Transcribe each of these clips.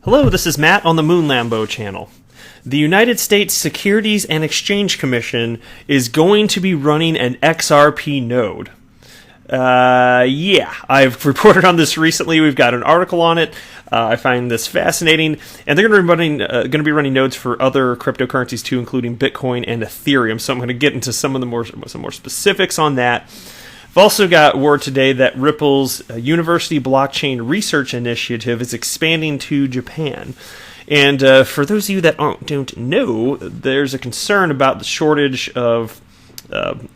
Hello, this is Matt on the Moon Lambo channel. The United States Securities and Exchange Commission is going to be running an XRP node. I've reported on this recently. We've got an article on it. I find this fascinating, and they're going to be running nodes for other cryptocurrencies too, including Bitcoin and Ethereum. So I'm going to get into some more specifics on that. I've also got word today that Ripple's University Blockchain Research Initiative is expanding to Japan. And for those of you that don't know, there's a concern about the shortage of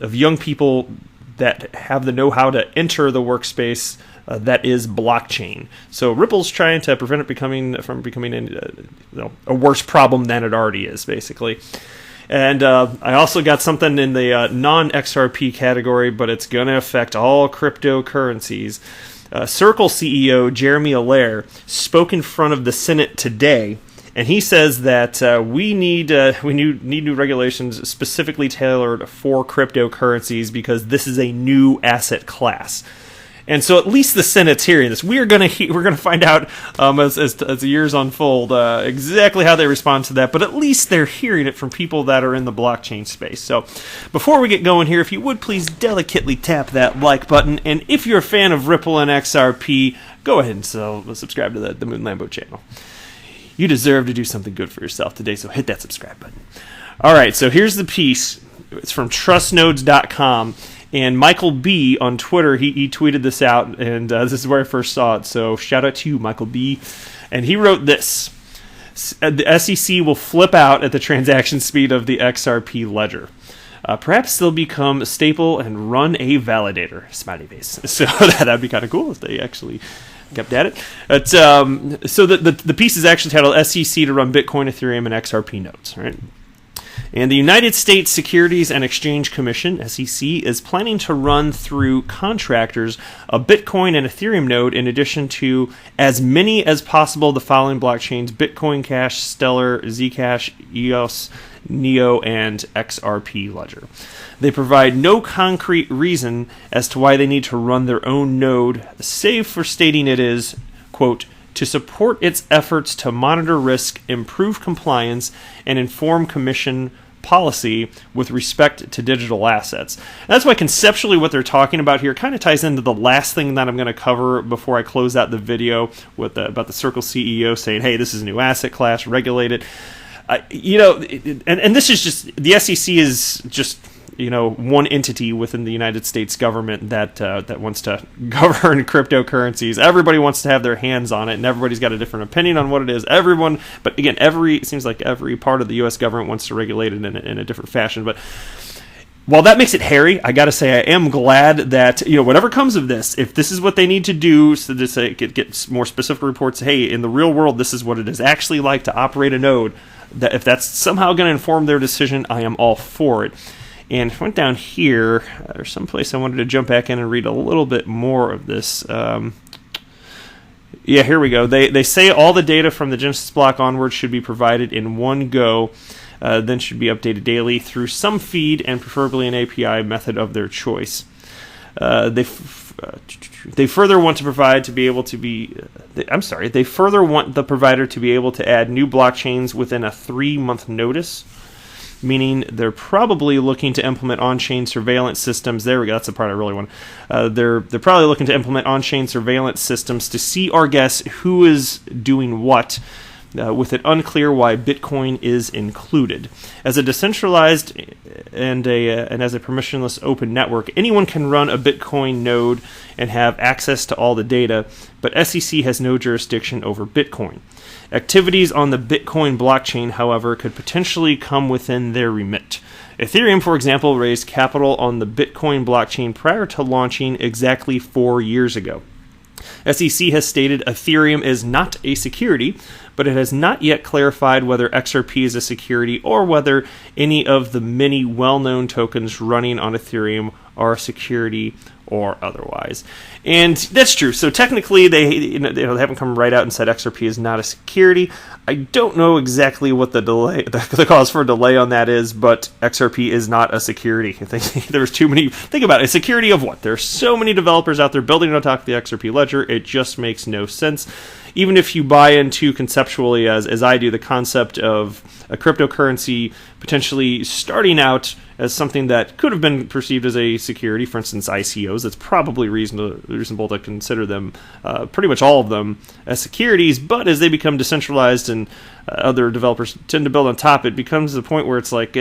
young people that have the know-how to enter the workspace that is blockchain. So Ripple's trying to prevent it from becoming a worse problem than it already is, basically. And I also got something in the non-XRP category, but it's going to affect all cryptocurrencies. Circle CEO Jeremy Allaire spoke in front of the Senate today, and he says that we need new regulations specifically tailored for cryptocurrencies because this is a new asset class. And so at least the Senate's hearing this. We're going to find out as the years unfold exactly how they respond to that. But at least they're hearing it from people that are in the blockchain space. So before we get going here, if you would please delicately tap that like button. And if you're a fan of Ripple and XRP, go ahead and subscribe to the Moon Lambo channel. You deserve to do something good for yourself today, so hit that subscribe button. All right, so here's the piece. It's from trustnodes.com. And Michael B. on Twitter, he tweeted this out, and this is where I first saw it. So shout out to you, Michael B. And he wrote this. The SEC will flip out at the transaction speed of the XRP ledger. Perhaps they'll become a staple and run a validator. Smiley face. So that'd be kind of cool if they actually kept at it. But, so the piece is actually titled SEC to run Bitcoin, Ethereum, and XRP nodes, right? And the United States Securities and Exchange Commission, SEC, is planning to run through contractors a Bitcoin and Ethereum node in addition to as many as possible the following blockchains: Bitcoin Cash, Stellar, Zcash, EOS, Neo, and XRP Ledger. They provide no concrete reason as to why they need to run their own node, save for stating it is, quote, to support its efforts to monitor risk, improve compliance, and inform Commission policy with respect to digital assets. And that's why conceptually what they're talking about here kind of ties into the last thing that I'm going to cover before I close out the video with about the Circle CEO saying, hey, this is a new asset class, regulate it. And this is just, the SEC is just, one entity within the United States government that wants to govern cryptocurrencies. Everybody wants to have their hands on it, and everybody's got a different opinion on what it is. But again, it seems like every part of the U.S. government wants to regulate it in a different fashion. But while that makes it hairy, I got to say I am glad that whatever comes of this, if this is what they need to do, so to say, get more specific reports. Hey, in the real world, this is what it is actually like to operate a node. That if that's somehow going to inform their decision, I am all for it. And if I went down here, there's some place I wanted to jump back in and read a little bit more of this. Here we go. They say all the data from the Genesis block onward should be provided in one go, then should be updated daily through some feed and preferably an API method of their choice. They further want the provider to be able to add new blockchains within a 3-month notice, meaning they're probably looking to implement on-chain surveillance systems. There we go. That's the part I really want. They're probably looking to implement on-chain surveillance systems to see or guess who is doing what, with it unclear why Bitcoin is included. As a decentralized and as a permissionless open network, anyone can run a Bitcoin node and have access to all the data, but SEC has no jurisdiction over Bitcoin. Activities on the Bitcoin blockchain, however, could potentially come within their remit. Ethereum, for example, raised capital on the Bitcoin blockchain prior to launching exactly 4 years ago. SEC has stated Ethereum is not a security, but it has not yet clarified whether XRP is a security or whether any of the many well-known tokens running on Ethereum are a security or otherwise. And that's true. So technically, they haven't come right out and said XRP is not a security. I don't know exactly what the cause for delay on that is, but XRP is not a security. There's too many. Think about it. A security of what? There's so many developers out there building on top of the XRP ledger. It just makes no sense. even if you buy into conceptually, as I do, the concept of a cryptocurrency potentially starting out as something that could have been perceived as a security, for instance, ICOs, it's probably reasonable to consider them, pretty much all of them, as securities. But as they become decentralized and other developers tend to build on top, it becomes the point where it's like,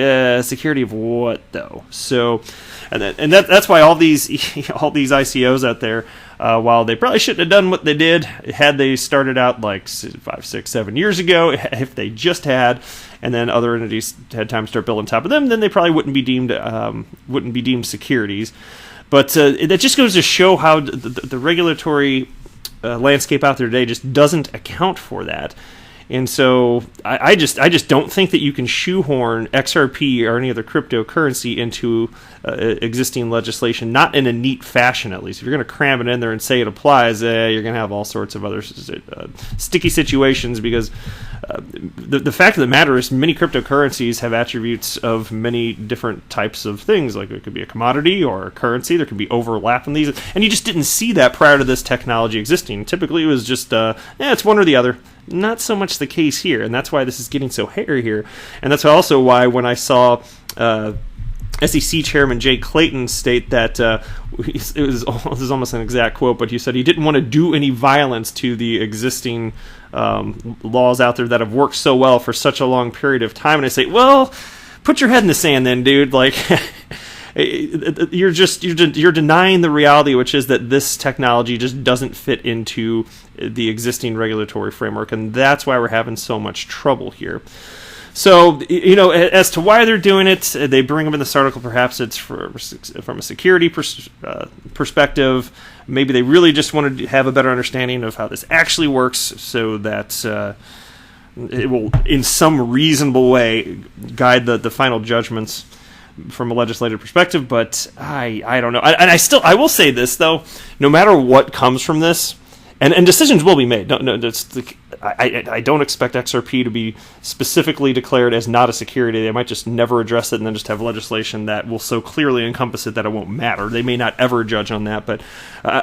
security of what though? So, that's why all these ICOs out there, while they probably shouldn't have done what they did had they started out like 5, 6, 7 years ago, if they just had, and then other entities had time to start building on top of them, then they probably wouldn't be deemed securities. But that just goes to show how the regulatory landscape out there today just doesn't account for that. And so I just don't think that you can shoehorn XRP or any other cryptocurrency into existing legislation, not in a neat fashion at least. If you're going to cram it in there and say it applies, you're going to have all sorts of other sticky situations, because the fact of the matter is many cryptocurrencies have attributes of many different types of things. Like it could be a commodity or a currency. There could be overlap in these. And you just didn't see that prior to this technology existing. Typically it was just, it's one or the other. Not so much the case here, and that's why this is getting so hairy here. And that's also why when I saw SEC Chairman Jay Clayton state that, this is almost an exact quote, but he said he didn't want to do any violence to the existing laws out there that have worked so well for such a long period of time. And I say, well, put your head in the sand then, dude. Like, you're denying the reality, which is that this technology just doesn't fit into the existing regulatory framework, and that's why we're having so much trouble here. So, as to why they're doing it, they bring up in this article, perhaps it's from a security perspective. Maybe they really just wanted to have a better understanding of how this actually works, so that it will, in some reasonable way, guide the final judgments from a legislative perspective. But I don't know. And I will say this, though, no matter what comes from this, and decisions will be made. I don't expect XRP to be specifically declared as not a security. They might just never address it and then just have legislation that will so clearly encompass it that it won't matter. They may not ever judge on that. But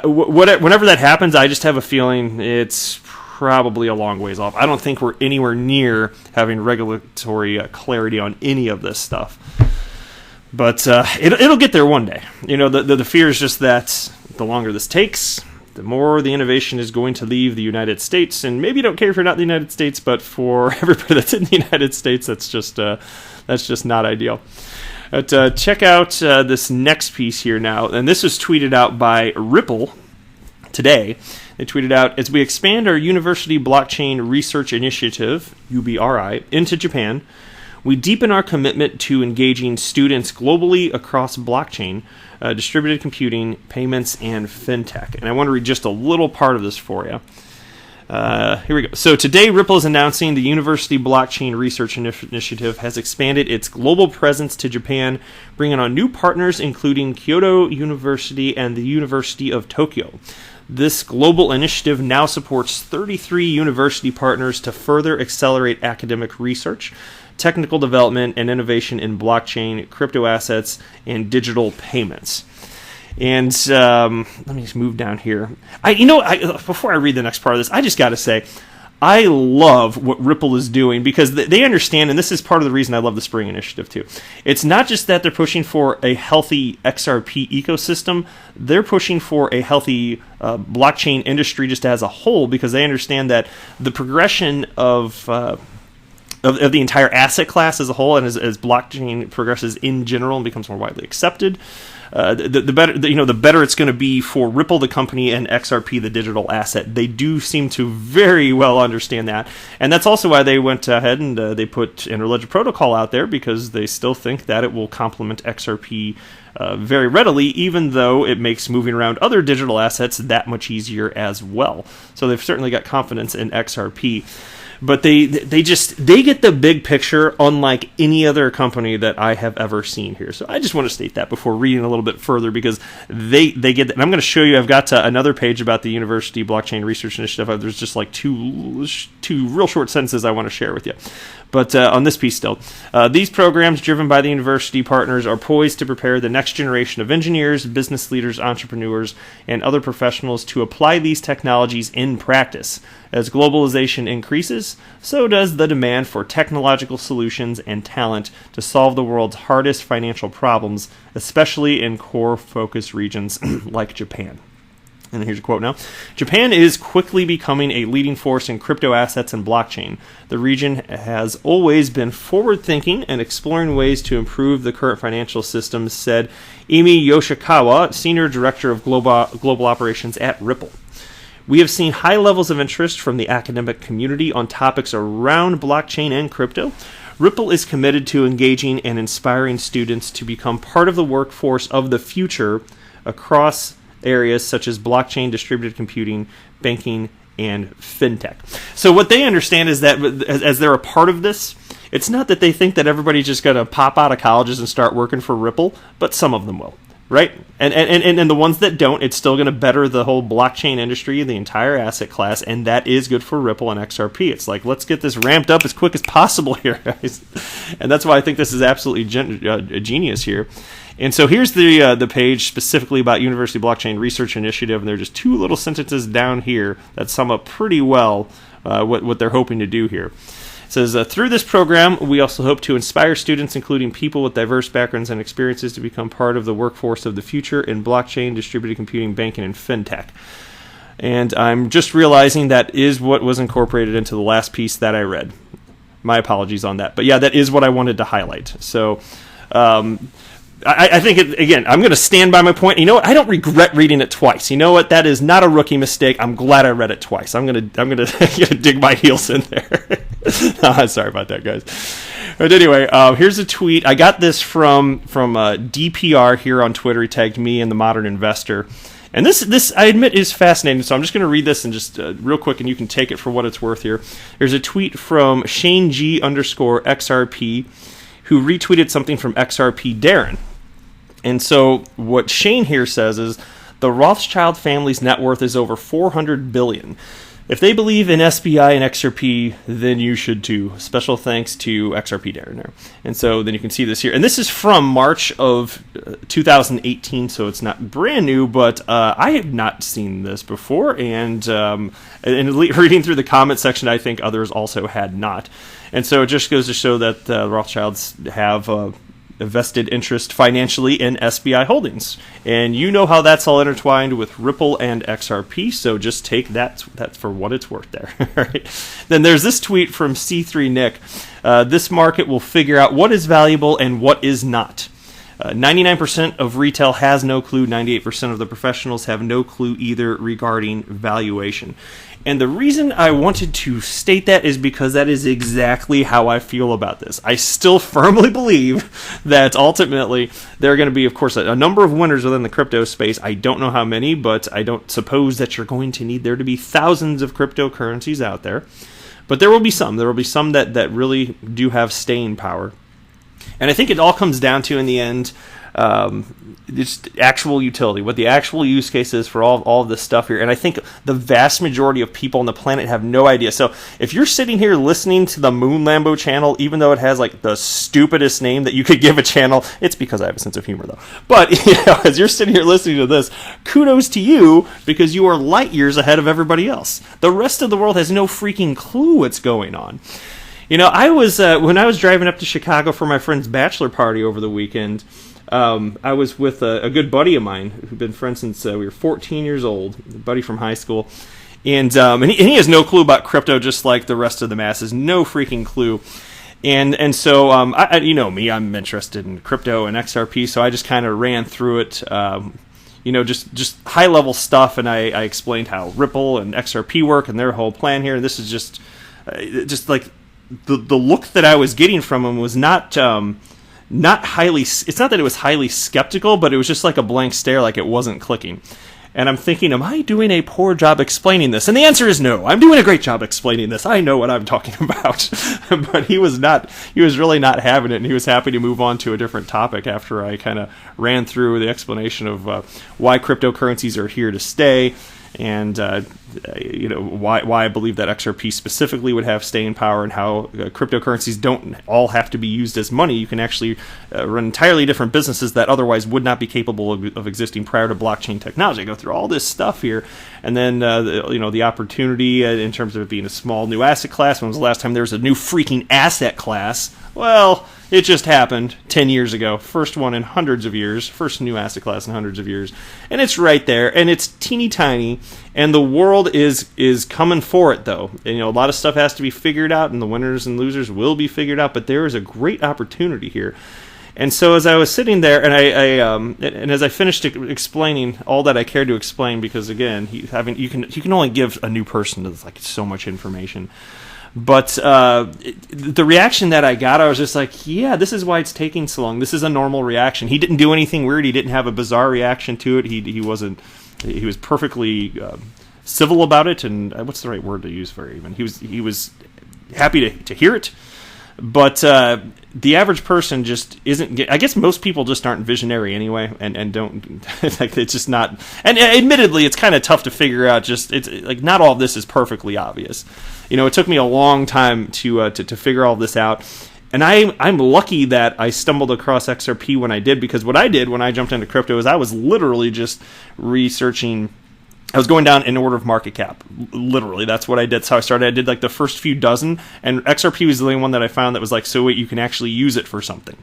whenever that happens, I just have a feeling it's probably a long ways off. I don't think we're anywhere near having regulatory clarity on any of this stuff. But it'll get there one day. The fear is just that the longer this takes, the more the innovation is going to leave the United States. And maybe you don't care if you're not in the United States, but for everybody that's in the United States, that's just not ideal. But check out this next piece here now. And this was tweeted out by Ripple today. They tweeted out, as we expand our University Blockchain Research Initiative, UBRI, into Japan, we deepen our commitment to engaging students globally across blockchain, distributed computing, payments, and fintech. And I want to read just a little part of this for you. Here we go. So today, Ripple is announcing the University Blockchain Research Initiative has expanded its global presence to Japan, bringing on new partners including Kyoto University and the University of Tokyo. This global initiative now supports 33 university partners to further accelerate academic research, technical development, and innovation in blockchain, crypto assets, and digital payments. And let me just move down here. Before I read the next part of this, I just got to say, I love what Ripple is doing, because they understand, and this is part of the reason I love the Spring Initiative too. It's not just that they're pushing for a healthy XRP ecosystem, they're pushing for a healthy blockchain industry just as a whole, because they understand that the progression of the entire asset class as a whole, and as blockchain progresses in general and becomes more widely accepted, the better it's going to be for Ripple, the company, and XRP, the digital asset. They do seem to very well understand that, and that's also why they went ahead and they put Interledger Protocol out there, because they still think that it will complement XRP very readily, even though it makes moving around other digital assets that much easier as well. So they've certainly got confidence in XRP. But they get the big picture unlike any other company that I have ever seen here. So I just want to state that before reading a little bit further, because they get that. And I'm going to show you, I've got another page about the University Blockchain Research Initiative. There's just like two real short sentences I want to share with you. But on this piece still, these programs driven by the university partners are poised to prepare the next generation of engineers, business leaders, entrepreneurs, and other professionals to apply these technologies in practice. As globalization increases, so does the demand for technological solutions and talent to solve the world's hardest financial problems, especially in core focus regions like Japan. And here's a quote now. Japan is quickly becoming a leading force in crypto assets and blockchain. The region has always been forward-thinking and exploring ways to improve the current financial system, said Emi Yoshikawa, Senior Director of Global Operations at Ripple. We have seen high levels of interest from the academic community on topics around blockchain and crypto. Ripple is committed to engaging and inspiring students to become part of the workforce of the future across areas such as blockchain, distributed computing, banking, and fintech. So what they understand is that as they're a part of this, it's not that they think that everybody's just going to pop out of colleges and start working for Ripple, but some of them will, right? And the ones that don't, it's still going to better the whole blockchain industry, the entire asset class, and that is good for Ripple and XRP. It's like, let's get this ramped up as quick as possible here, guys. And that's why I think this is absolutely genius here. And so here's the page specifically about University Blockchain Research Initiative, and there are just two little sentences down here that sum up pretty well what they're hoping to do here. It says, through this program, we also hope to inspire students, including people with diverse backgrounds and experiences, to become part of the workforce of the future in blockchain, distributed computing, banking, and fintech. And I'm just realizing that is what was incorporated into the last piece that I read. My apologies on that. But yeah, that is what I wanted to highlight. So I think, again, I'm going to stand by my point. You know what? I don't regret reading it twice. You know what? That is not a rookie mistake. I'm glad I read it twice. I'm going to dig my heels in there. Sorry about that, guys. But anyway, here's a tweet. I got this from DPR here on Twitter. He tagged me and the Modern Investor. And this I admit is fascinating. So I'm just going to read this and just real quick, and you can take it for what it's worth here. There's a tweet from Shane G_XRP, who retweeted something from XRP Darren. And so what Shane here says is, the Rothschild family's net worth is over $400 billion. If they believe in SBI and XRP, then you should too. Special thanks to XRP Darren there. And so then you can see this here. And this is from March of 2018, so it's not brand new, but I have not seen this before. And reading through the comment section, I think others also had not. And so it just goes to show that Rothschilds have a vested interest financially in SBI Holdings. And you know how that's all intertwined with Ripple and XRP, so just take that for what it's worth there. Right? Then there's this tweet from C3 Nick. This market will figure out what is valuable and what is not. 99% of retail has no clue. 98% of the professionals have no clue either regarding valuation. And the reason I wanted to state that is because that is exactly how I feel about this. I still firmly believe that ultimately there are going to be, of course, a number of winners within the crypto space. I don't know how many, but I don't suppose that you're going to need there to be thousands of cryptocurrencies out there. But there will be some. There will be some that really do have staying power. And I think it all comes down to, in the end, just actual utility, what the actual use case is for all of this stuff here. And I think the vast majority of people on the planet have no idea. So if you're sitting here listening to the Moon Lambo channel, even though it has like the stupidest name that you could give a channel, it's because I have a sense of humor though. But as you're sitting here listening to this, kudos to you, because you are light years ahead of everybody else. The rest of the world has no freaking clue what's going on. I was when I was driving up to Chicago for my friend's bachelor party over the weekend, I was with a good buddy of mine who'd been friends since we were 14 years old, a buddy from high school. And he has no clue about crypto, just like the rest of the masses, no freaking clue. And so, you know me, I'm interested in crypto and XRP, so I just kind of ran through it, just high-level stuff, and I explained how Ripple and XRP work and their whole plan here. And this is just like the look that I was getting from him was not highly. It's not that it was highly skeptical, but it was just like a blank stare, like it wasn't clicking. And I'm thinking, am I doing a poor job explaining this? And the answer is no. I'm doing a great job explaining this. I know what I'm talking about. But he was really not having it, and he was happy to move on to a different topic after I kind of ran through the explanation of why cryptocurrencies are here to stay, and why I believe that XRP specifically would have staying power, and how cryptocurrencies don't all have to be used as money. You can actually run entirely different businesses that otherwise would not be capable of existing prior to blockchain technology. I go through all this stuff here, and then the opportunity in terms of it being a small new asset class. When was the last time there was a new freaking asset class? Well, it just happened 10 years ago. First one in hundreds of years. First new asset class in hundreds of years. And it's right there. And it's teeny tiny. And the world is coming for it, though. And, a lot of stuff has to be figured out, and the winners and losers will be figured out. But there is a great opportunity here. And so as I was sitting there, and and as I finished explaining all that I cared to explain, because again, you can only give a new person like so much information. But the reaction that I got, I was just like, yeah, this is why it's taking so long. This is a normal reaction. He didn't do anything weird. He didn't have a bizarre reaction to it. He was perfectly civil about it. And what's the right word to use for it even? He was happy to hear it. But the average person just isn't. I guess most people just aren't visionary anyway, and don't. Like, it's just not. And admittedly, it's kind of tough to figure out. It's like not all of this is perfectly obvious. It took me a long time to figure all this out. And I'm lucky that I stumbled across XRP when I did, because what I did when I jumped into crypto is I was literally just researching. I was going down in order of market cap. Literally, that's what I did. That's how I started. I did like the first few dozen, and XRP was the only one that I found that was like, so wait, you can actually use it for something,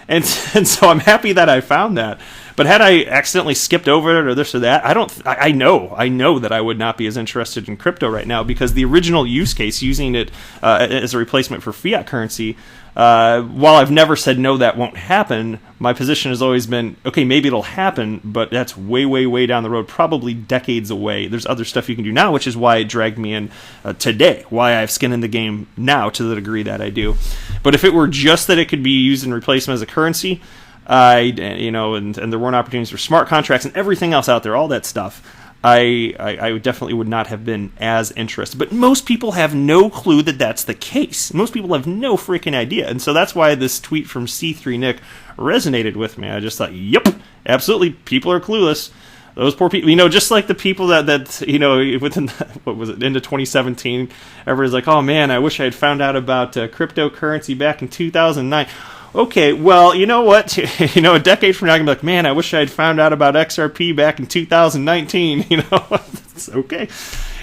And so I'm happy that I found that. But had I accidentally skipped over it or this or that, I know that I would not be as interested in crypto right now, because the original use case, using it as a replacement for fiat currency, while I've never said no, that won't happen, my position has always been, okay, maybe it'll happen, but that's way, way, way down the road, probably decades away. There's other stuff you can do now, which is why it dragged me in today, why I have skin in the game now to the degree that I do. But if it were just that it could be used in replacement as a currency, and there weren't opportunities for smart contracts and everything else out there, all that stuff, I definitely would not have been as interested. But most people have no clue that that's the case. Most people have no freaking idea. And so that's why this tweet from C3 Nick resonated with me. I just thought, yep, absolutely, people are clueless. Those poor people, just like the people that within, what was it, into 2017, everybody's like, oh man, I wish I had found out about cryptocurrency back in 2009. Okay, well, you know what? A decade from now, I'm going to be like, man, I wish I had found out about XRP back in 2019. It's okay.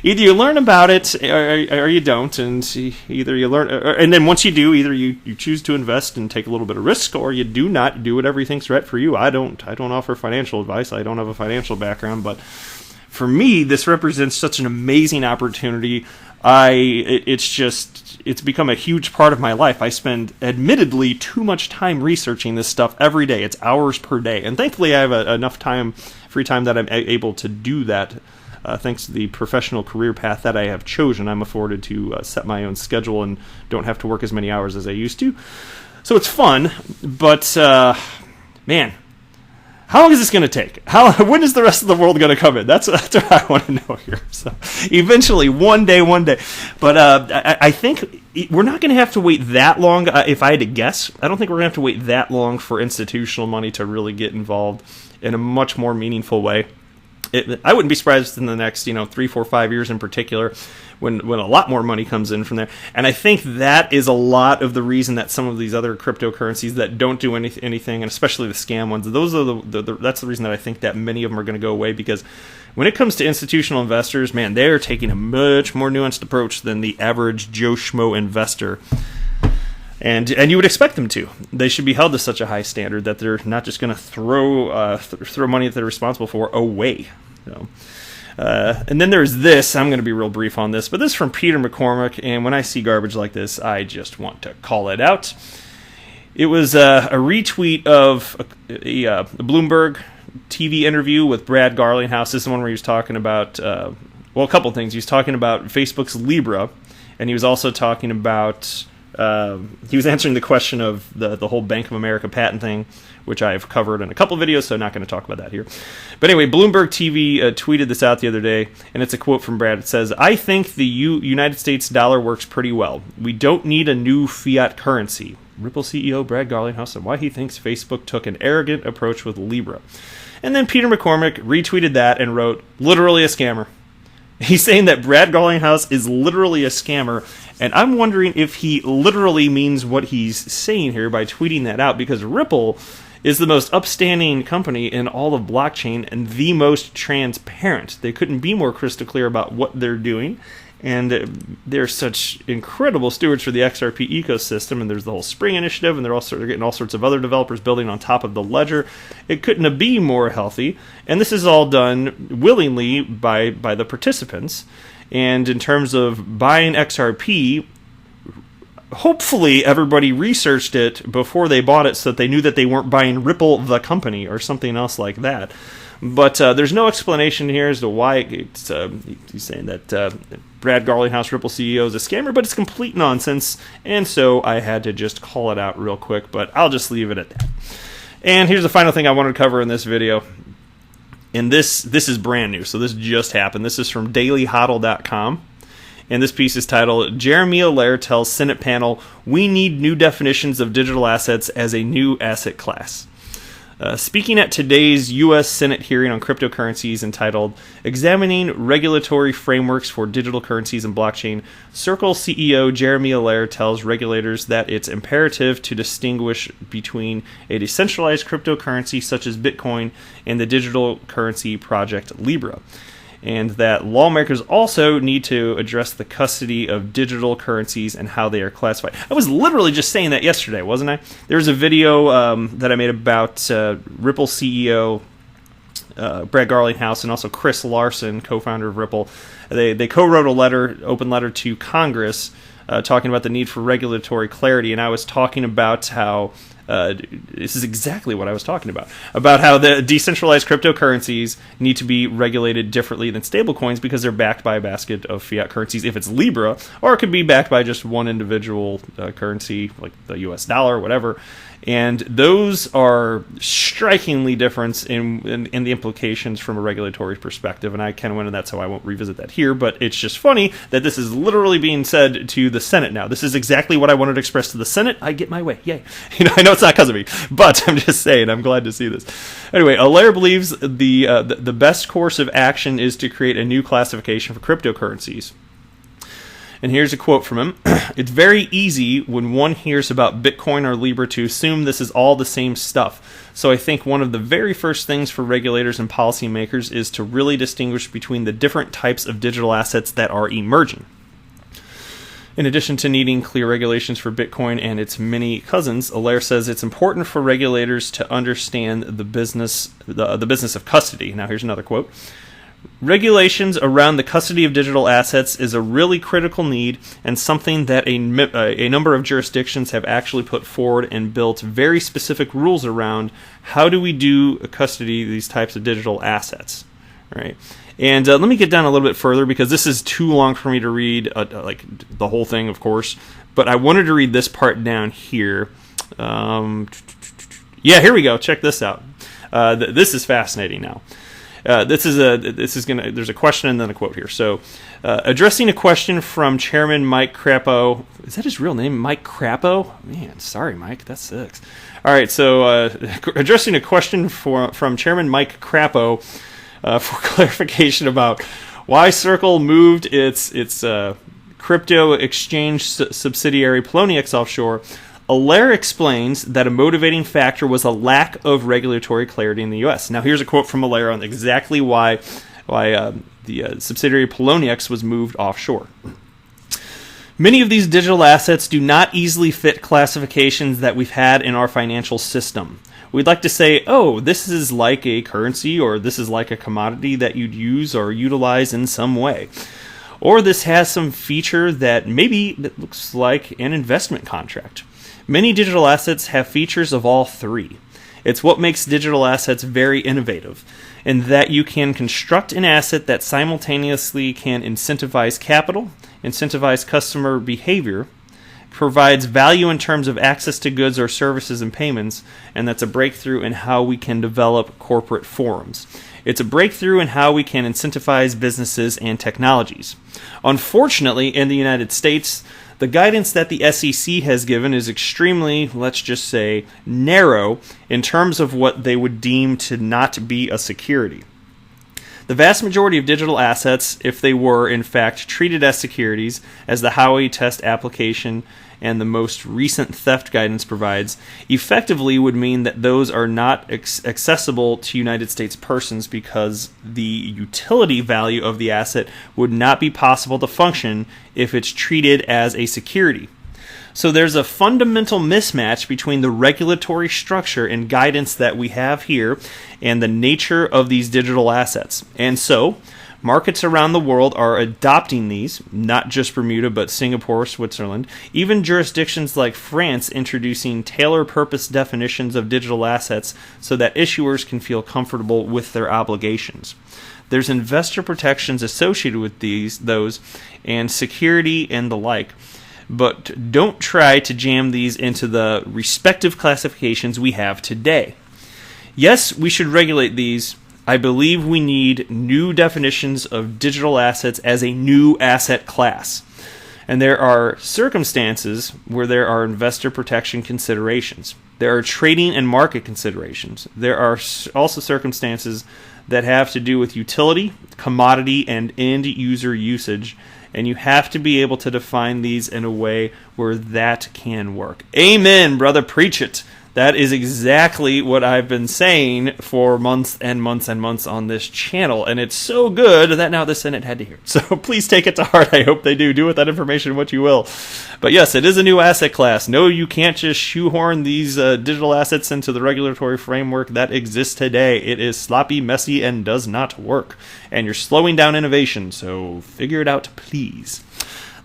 Either you learn about it or you don't, and either you learn, and then once you do, either you choose to invest and take a little bit of risk, or you do not do whatever you think's right for you. I don't offer financial advice. I don't have a financial background, but for me, this represents such an amazing opportunity. It's become a huge part of my life. I spend, admittedly, too much time researching this stuff every day. It's hours per day. And thankfully, I have enough free time that I'm able to do that. Thanks to the professional career path that I have chosen, I'm afforded to set my own schedule and don't have to work as many hours as I used to. So it's fun, but, man, how long is this going to take? When is the rest of the world going to come in? That's what I want to know here. So eventually, one day. But I think we're not going to have to wait that long. If I had to guess, I don't think we're going to have to wait that long for institutional money to really get involved in a much more meaningful way. I wouldn't be surprised in the next 3, 4, 5 years in particular, when a lot more money comes in from there. And I think that is a lot of the reason that some of these other cryptocurrencies that don't do anything, and especially the scam ones, that's the reason that I think that many of them are going to go away, because when it comes to institutional investors, man, they're taking a much more nuanced approach than the average Joe Schmo investor. And you would expect them to. They should be held to such a high standard that they're not just going to throw money that they're responsible for away. So, and then there's this. I'm going to be real brief on this, but this is from Peter McCormick. And when I see garbage like this, I just want to call it out. It was a retweet of a Bloomberg TV interview with Brad Garlinghouse. This is the one where he was talking about, a couple things. He was talking about Facebook's Libra, and he was also talking about He was answering the question of the whole Bank of America patent thing, which I've covered in a couple videos, so I'm not going to talk about that here. But anyway, Bloomberg TV tweeted this out the other day, and it's a quote from Brad. It says, "I think the United States dollar works pretty well. We don't need a new fiat currency." Ripple CEO Brad Garlinghouse and why he thinks Facebook took an arrogant approach with Libra. And then Peter McCormick retweeted that and wrote, "Literally a scammer." He's saying that Brad Garlinghouse is literally a scammer, and I'm wondering if he literally means what he's saying here by tweeting that out, because Ripple is the most upstanding company in all of blockchain and the most transparent. They couldn't be more crystal clear about what they're doing, and they're such incredible stewards for the XRP ecosystem, and there's the whole Spring initiative, and they're getting all sorts of other developers building on top of the ledger. It couldn't be more healthy, and this is all done willingly by the participants. And in terms of buying XRP, hopefully everybody researched it before they bought it so that they knew that they weren't buying Ripple the company or something else like that. But there's no explanation here as to why he's saying that Brad Garlinghouse, Ripple CEO, is a scammer, but it's complete nonsense, and so I had to just call it out real quick, but I'll just leave it at that. And here's the final thing I wanted to cover in this video, and this is brand new, so this just happened. This is from dailyhodl.com, and this piece is titled, "Jeremy Allaire tells Senate panel, we need new definitions of digital assets as a new asset class." Speaking at today's U.S. Senate hearing on cryptocurrencies entitled Examining Regulatory Frameworks for Digital Currencies and Blockchain, Circle CEO Jeremy Allaire tells regulators that it's imperative to distinguish between a decentralized cryptocurrency such as Bitcoin and the digital currency project Libra, and that lawmakers also need to address the custody of digital currencies and how they are classified. I was literally just saying that yesterday, wasn't I? There was a video that I made about Ripple CEO Brad Garlinghouse and also Chris Larson, co-founder of Ripple. They co-wrote a open letter to Congress talking about the need for regulatory clarity, and I was talking about how this is exactly what I was talking about how the decentralized cryptocurrencies need to be regulated differently than stablecoins because they're backed by a basket of fiat currencies if it's Libra, or it could be backed by just one individual currency like the US dollar or whatever. And those are strikingly different in the implications from a regulatory perspective, and I kind of went into that, so I won't revisit that here, but it's just funny that this is literally being said to the Senate now. This is exactly what I wanted to express to the Senate. I get my way. Yay. I know it's not because of me, but I'm just saying, I'm glad to see this. Anyway, Allaire believes the best course of action is to create a new classification for cryptocurrencies. And here's a quote from him. "It's very easy when one hears about Bitcoin or Libra to assume this is all the same stuff. So I think one of the very first things for regulators and policymakers is to really distinguish between the different types of digital assets that are emerging." In addition to needing clear regulations for Bitcoin and its many cousins, Allaire says it's important for regulators to understand the business of custody. Now here's another quote. "Regulations around the custody of digital assets is a really critical need and something that a number of jurisdictions have actually put forward and built very specific rules around. How do we do custody of these types of digital assets?" Right? And let me get down a little bit further because this is too long for me to read like the whole thing, of course. But I wanted to read this part down here. Yeah, here we go. Check this out. This is fascinating now. There's a question and then a quote here. So, addressing a question from Chairman Mike Crapo. Is that his real name, Mike Crapo? Man, sorry, Mike, that sucks. All right, so addressing a question from Chairman Mike Crapo for clarification about why Circle moved its crypto exchange subsidiary Poloniex offshore. Allaire explains that a motivating factor was a lack of regulatory clarity in the U.S. Now, here's a quote from Allaire on exactly why the subsidiary Poloniex was moved offshore. "Many of these digital assets do not easily fit classifications that we've had in our financial system. We'd like to say, oh, this is like a currency, or this is like a commodity that you'd use or utilize in some way. Or this has some feature that looks like an investment contract. Many digital assets have features of all three. It's what makes digital assets very innovative, in that you can construct an asset that simultaneously can incentivize capital, incentivize customer behavior, provides value in terms of access to goods or services and payments, and that's a breakthrough in how we can develop corporate forums. It's a breakthrough in how we can incentivize businesses and technologies. Unfortunately, in the United States, the guidance that the SEC has given is extremely, let's just say, narrow in terms of what they would deem to not be a security. The vast majority of digital assets, if they were in fact treated as securities, as the Howey test application and the most recent theft guidance provides, effectively would mean that those are not accessible to United States persons because the utility value of the asset would not be possible to function if it's treated as a security. So there's a fundamental mismatch between the regulatory structure and guidance that we have here and the nature of these digital assets. And so markets around the world are adopting these, not just Bermuda, but Singapore, Switzerland, even jurisdictions like France introducing tailor-purpose definitions of digital assets so that issuers can feel comfortable with their obligations. There's investor protections associated with those, and security and the like. But don't try to jam these into the respective classifications we have today. Yes, we should regulate these. I believe we need new definitions of digital assets as a new asset class. And there are circumstances where there are investor protection considerations. There are trading and market considerations. There are also circumstances that have to do with utility, commodity, and end-user usage. And you have to be able to define these in a way where that can work. Amen, brother, preach it. That is exactly what I've been saying for months and months and months on this channel. And it's so good that now the Senate had to hear it. So please take it to heart. I hope they do. Do with that information what you will. But yes, it is a new asset class. No, you can't just shoehorn these digital assets into the regulatory framework that exists today. It is sloppy, messy, and does not work. And you're slowing down innovation. So figure it out, please.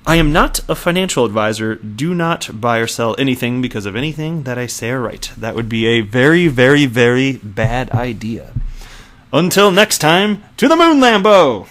I am not a financial advisor. Do not buy or sell anything because of anything that I say or write. That would be a very, very, very bad idea. Until next time, to the moon, Lambo!